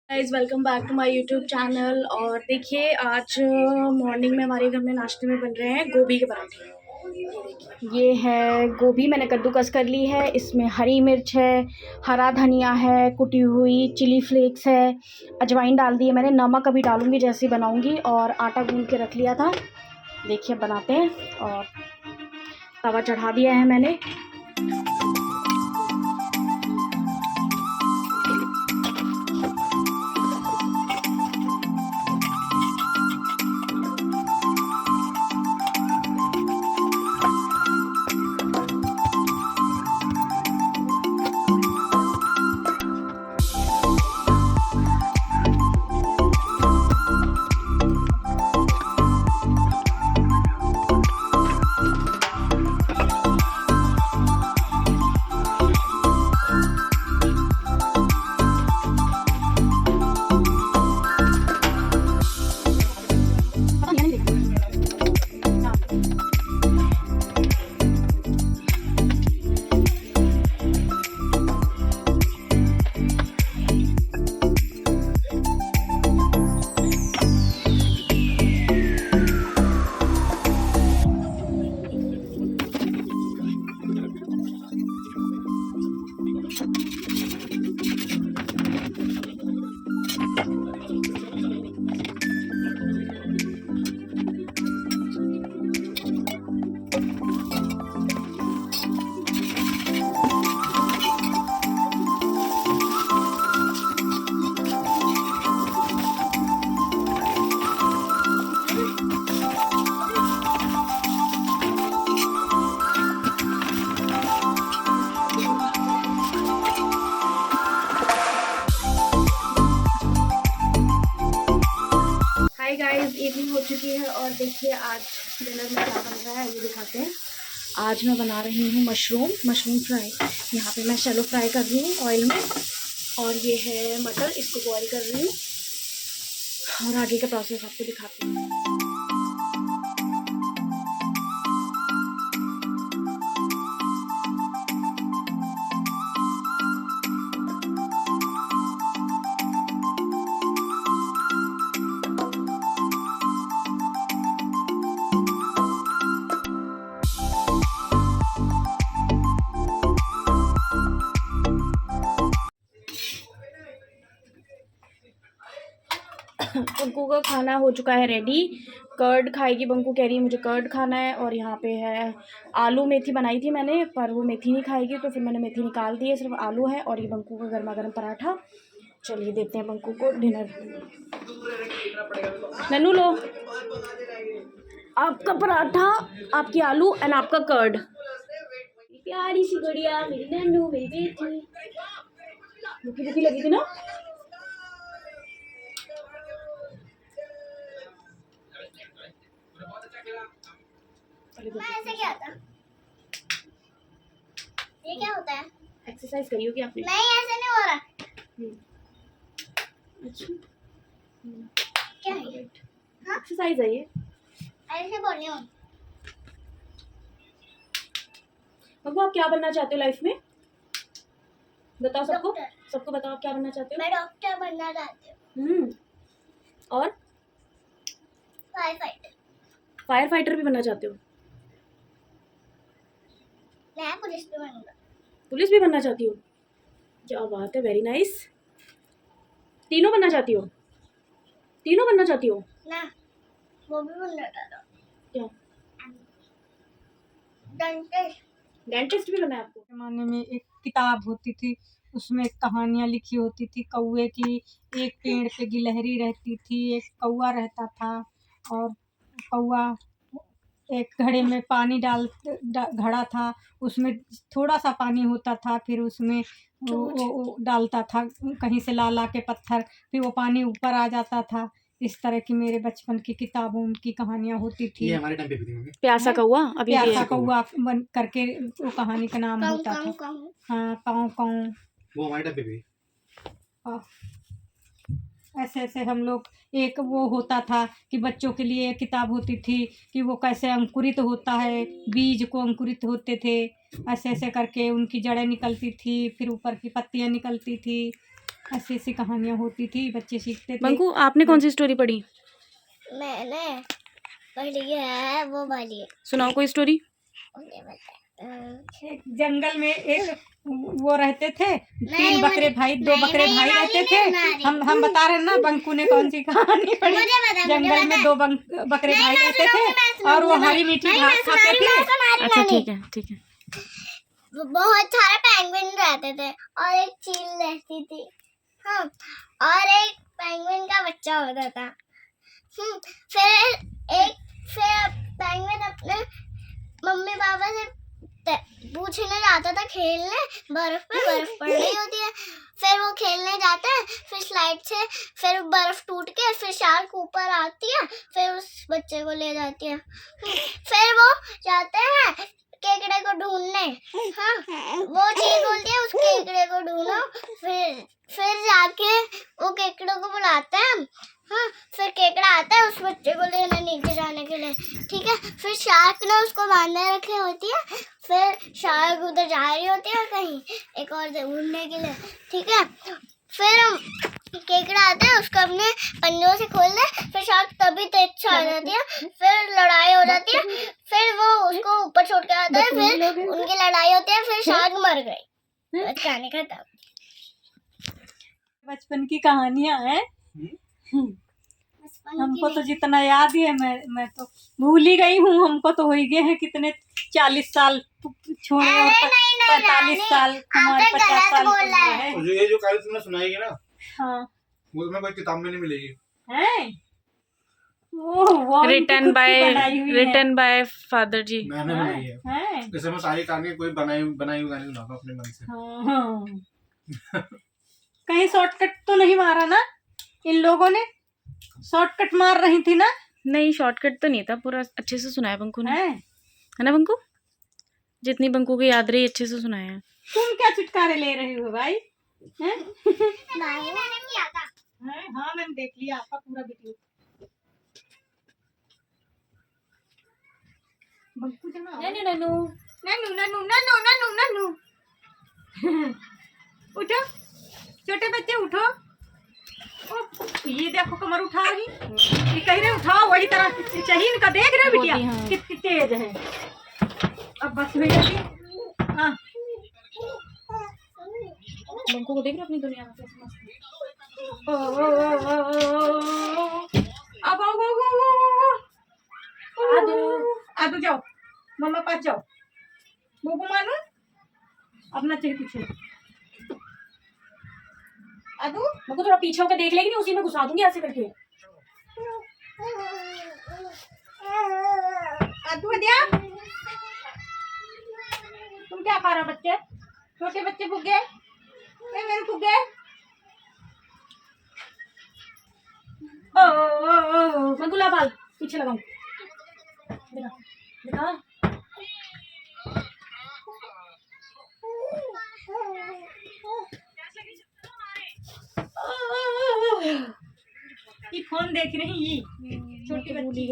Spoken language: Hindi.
Guys welcome back to my YouTube channel. और देखिए आज मॉर्निंग में हमारे घर में नाश्ते में बन रहे हैं गोभी के पराठे। ये है गोभी, मैंने कद्दूकस कर ली है। इसमें हरी मिर्च है, हरा धनिया है, कुटी हुई चिली फ्लेक्स है, अजवाइन डाल दी है मैंने, नमक अभी डालूंगी जैसे ही बनाऊंगी, और आटा गूंद के रख लिया था। देखिए बनाते हैं। और तवा चढ़ा दिया है मैंने। हाय गाइस, इवनिंग हो चुकी है और देखिए आज डिनर में क्या बन रहा है ये दिखाते हैं। आज मैं बना रही हूँ मशरूम फ्राई। यहाँ पे मैं शैलो फ्राई कर रही हूँ ऑयल में। और ये है मटर, इसको बॉईल कर रही हूँ और आगे का प्रोसेस आपको दिखाती हूँ। बंकू का खाना हो चुका है रेडी। कर्ड खाएगी बंकू, कह रही है मुझे कर्ड खाना है। और यहाँ पे है आलू मेथी बनाई थी मैंने, पर वो मेथी नहीं खाएगी तो फिर मैंने मेथी निकाल दी है, सिर्फ आलू है। और ये बंकू का गर्मा गर्म पराठा। चलिए देते हैं बंकू को डिनर। नन्नू लो, आपका पराठा, आपकी आलू एंड आपका कर्ड। प्यारी सी गुड़िया मेरी नन्नू, मेरी बेटी। भूखी भूखी लगी थी ना। ऐसे क्या होता है? ये क्या होता है? एक्सरसाइज करी होगी आपने? नहीं, ऐसे नहीं हो रहा। अच्छा क्या है ये? हाँ? एक्सरसाइज है ये। ऐसे बोल रही हूँ। बंकू आप क्या बनना चाहते हो लाइफ में? बताओ सबको। डॉक्टर। सबको बताओ आप क्या बनना चाहते मैं डॉक्टर बनना चाहती हूँ। हो। और फायर फाइटर। फायर फाइटर भी बनना चाहते हो? मैं पुलिस भी बनूंगा। पुलिस भी बनना चाहती हो? क्या बात है, वेरी नाइस। तीनों बनना चाहती हो? तीनों बनना चाहती हो? ना, वो भी बनना चाहता हूँ। क्या? डेंटिस्ट। डेंटिस्ट भी बनना है आपको? ज़माने में एक किताब होती थी, उसमें कहानियाँ लिखी होती थी कौवे की। एक पेड़ पे गिलहरी रहती थी, एक कौवा रहता था, और कौवा एक घड़े में पानी घड़ा था, उसमें थोड़ा सा पानी होता था, फिर उसमें वो डालता था कहीं से ला के पत्थर, फिर वो पानी ऊपर आ जाता था। इस तरह की मेरे बचपन की किताबों उनकी कहानियाँ होती थी। ये हमारे टाइम पे भी थी मम्मी। प्यासा कौवा अभी भी प्यासा है। कौवा बन करके वो कहानी का नाम होता था। कहूँ हाँ, काऊ काऊ। वो हमारे टाइम पे भी। ऐसे ऐसे हम लोग, एक वो होता था कि बच्चों के लिए एक किताब होती थी कि वो कैसे अंकुरित होता है, बीज को अंकुरित होते थे, ऐसे ऐसे करके उनकी जड़ें निकलती थी, फिर ऊपर की पत्तियां निकलती थी। ऐसी ऐसी कहानियाँ होती थी, बच्चे सीखते थे। बंकू आपने कौन सी स्टोरी पढ़ी? मैंने पढ़ी है वो वाली। सुनाओ कोई स्टोरी। उन्हें बता एक जंगल में एक वो रहते थे, नहीं, 3 बकरे मुझे- भाई, 2 नहीं, बकरे नहीं, भाई वाली रहते नहीं थे। सुना रही। हम बता रहे हैं ना बंकू ने कौन सी कहानी पढ़ी। मुझे पता, जंगल में 2 बकरे नहीं, भाई मैं रहते सुनाऊंगी, मैं थे और वो सुनाऊंगी, हरी मीठी नहीं, घास मैं खाते सुनाऊंगी, थे। मैं सुनाऊंगी, अच्छा नहीं। ठीक है ठीक है। बहुत सारे पेंगुइन रहते थे और एक चील रहती थी। हाँ, और एक पेंगुइन का बच्चा होता था। फिर पेंगुइन अपने मम्मी पापा से पूछने जाता था, खेलने बर्फ पे, बर्फ पड़ रही होती है। फिर वो खेलने जाते हैं, फिर स्लाइड से फिर बर्फ टूट के फिर शार्क ऊपर आती है, फिर उस बच्चे को ले जाती है। फिर वो जाते हैं केकड़े को ढूंढने। हाँ, वो चीज बोलती है उस केकड़े को ढूंढो। फिर जाके वो केकड़े को बुलाते हैं। हाँ, फिर केकड़ा आता है उस बच्चे को लेने नीचे जाने के लिए। ठीक है, फिर शार्क ने उसको बांधे रखे होती है। फिर शार्क उधर जा रही होती है कहीं एक और ढूंढने के लिए। ठीक है, फिर केकड़ा आता है, उसको अपने पंजों से खोल दे। फिर शार्क तभी तेज से आ जाती है, फिर लड़ाई हो जाती है। फिर वो उसको ऊपर छोड़ के आता है, फिर उनकी लड़ाई होती है, फिर शार्क मर गई। कहानी खत्म। बचपन की कहानियाँ हैं। हमको तो जितना याद ही है, मैं तो भूल ही गई हूँ। हमको तो हो ही गए हैं कितने 40 साल छोड़े और 45 साल, हमारे 50 साल बोल रहा है। है। और ये जो कहानी तुमने सुनाएगी ना, हाँ, वो तुम्हें कोई किताब में नहीं मिलेगी। हैं? वो रिटन बाय फादर जी। मैंने बनाई है। हैं? जैसे मैं सारी कहानी कोई बनाई हुई कहानी सुनाता हूँ अपने मन से। हाँ। कहीं शॉर्टकट तो नहीं मारा ना इन लोगों ने? शॉर्टकट मार रही थी ना? नहीं शॉर्टकट तो नहीं था, पूरा अच्छे से सुनाया बंकू ने, हैं? है ना बंकू? जितनी बंकू को याद रही अच्छे से सुनाया है। तुम क्या चुटकारे ले रही हो भाई? हैं? मैंने किया था। हैं? हाँ, मैंने देख लिया आपका पूरा वीडियो। बंकू जमा नन्नू नन्नू नन्नू नन्नू नन्नू नन्नू नन्नू उठो, छोटे बच्चे उठो। ओ, ये देखो कमर उठा रही, ये कह रहे उठाओ, वही तरह चाहिए इनका। देख रहे हो बिटिया हाँ। कितनी तेज है। अब बस में जाती। हाँ, बंकू को देख रहे हो अपनी दुनिया में कैसे मस्त है। अब आदू जाओ, मम्मा पास जाओ। बुबू मानू अपना चाहिए पीछे। आदू बंकू थोड़ा पीछे होकर देख लेगी, नहीं उसी में घुसा दूंगी ऐसे करके। आदू दिया, तुम क्या खा रहे हो बच्चे? छोटे बच्चे फुगे, मेरे फुगे। बंकू ला बाल पीछे लगाऊं, देखा देखा। ये फोन देख रही ये छोटी बच्ची।